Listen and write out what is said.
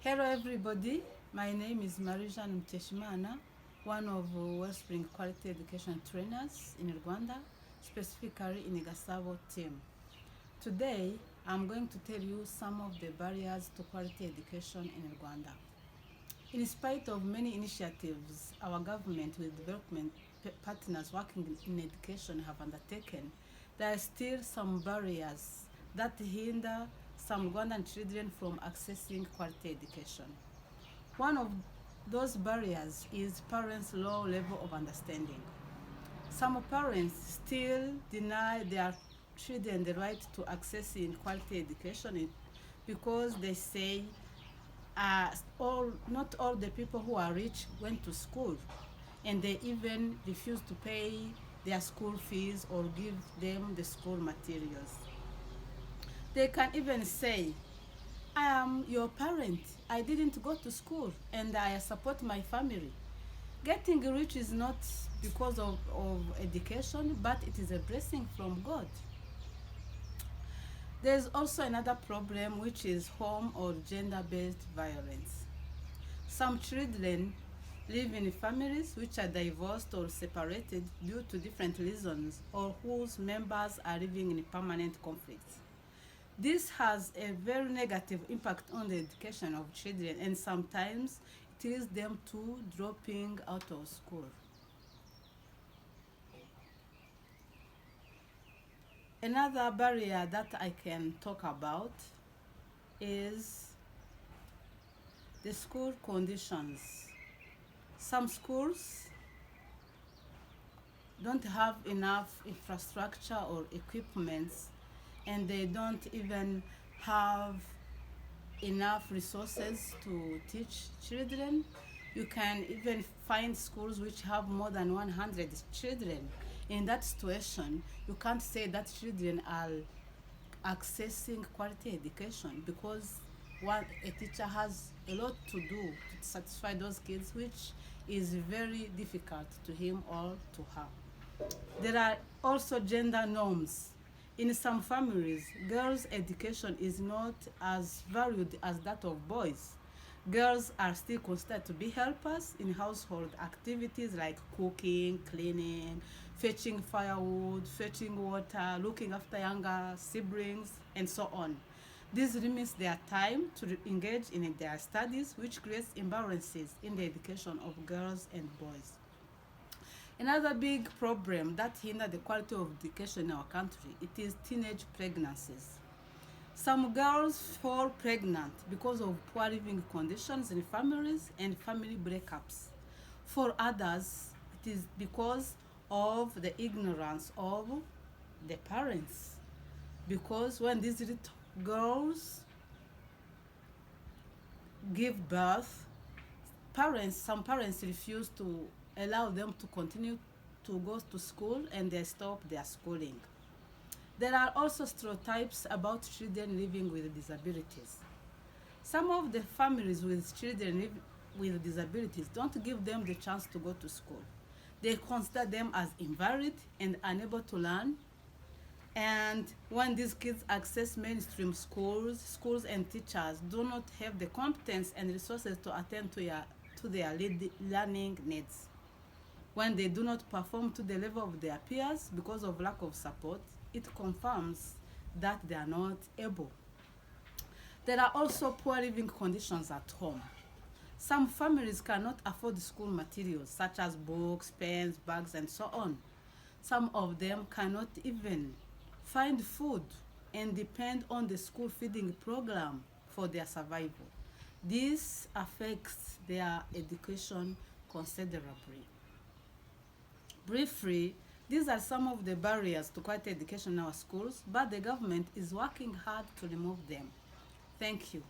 Hello everybody, my name is Marie Jeanne, one of Wellspring Quality Education Trainers in Rwanda, specifically in Gasabo team. Today, I'm going to tell you some of the barriers to quality education in Rwanda. In spite of many initiatives our government with development partners working in education have undertaken, there are still some barriers that hinder some Rwandan children from accessing quality education. One of those barriers is parents' low level of understanding. Some parents still deny their children the right to accessing quality education because they say not all the people who are rich went to school, and they even refuse to pay their school fees or give them the school materials. They can even say, I am your parent, I didn't go to school and I support my family. Getting rich is not because of education, but it is a blessing from God. There's also another problem, which is home or gender-based violence. Some children live in families which are divorced or separated due to different reasons, or whose members are living in permanent conflicts. This has a very negative impact on the education of children, and sometimes it leads them to dropping out of school. Another barrier that I can talk about is the school conditions. Some schools don't have enough infrastructure or equipments, and they don't even have enough resources to teach children. You can even find schools which have more than 100 children. In that situation, you can't say that children are accessing quality education, because a teacher has a lot to do to satisfy those kids, which is very difficult to him or to her. There are also gender norms. In some families, girls' education is not as valued as that of boys. Girls are still considered to be helpers in household activities like cooking, cleaning, fetching firewood, fetching water, looking after younger siblings, and so on. This limits their time to engage in their studies, which creates imbalances in the education of girls and boys. Another big problem that hinders the quality of education in our country, it is teenage pregnancies. Some girls fall pregnant because of poor living conditions in families and family breakups. For others, it is because of the ignorance of the parents. Because when these little girls give birth, some parents refuse to allow them to continue to go to school, and they stop their schooling. There are also stereotypes about children living with disabilities. Some of the families with children with disabilities don't give them the chance to go to school. They consider them as invalid and unable to learn. And when these kids access mainstream schools and teachers do not have the competence and resources to attend to their learning needs. When they do not perform to the level of their peers because of lack of support, it confirms that they are not able. There are also poor living conditions at home. Some families cannot afford school materials such as books, pens, bags, and so on. Some of them cannot even find food and depend on the school feeding program for their survival. This affects their education considerably. Briefly, these are some of the barriers to quality education in our schools, but the government is working hard to remove them. Thank you.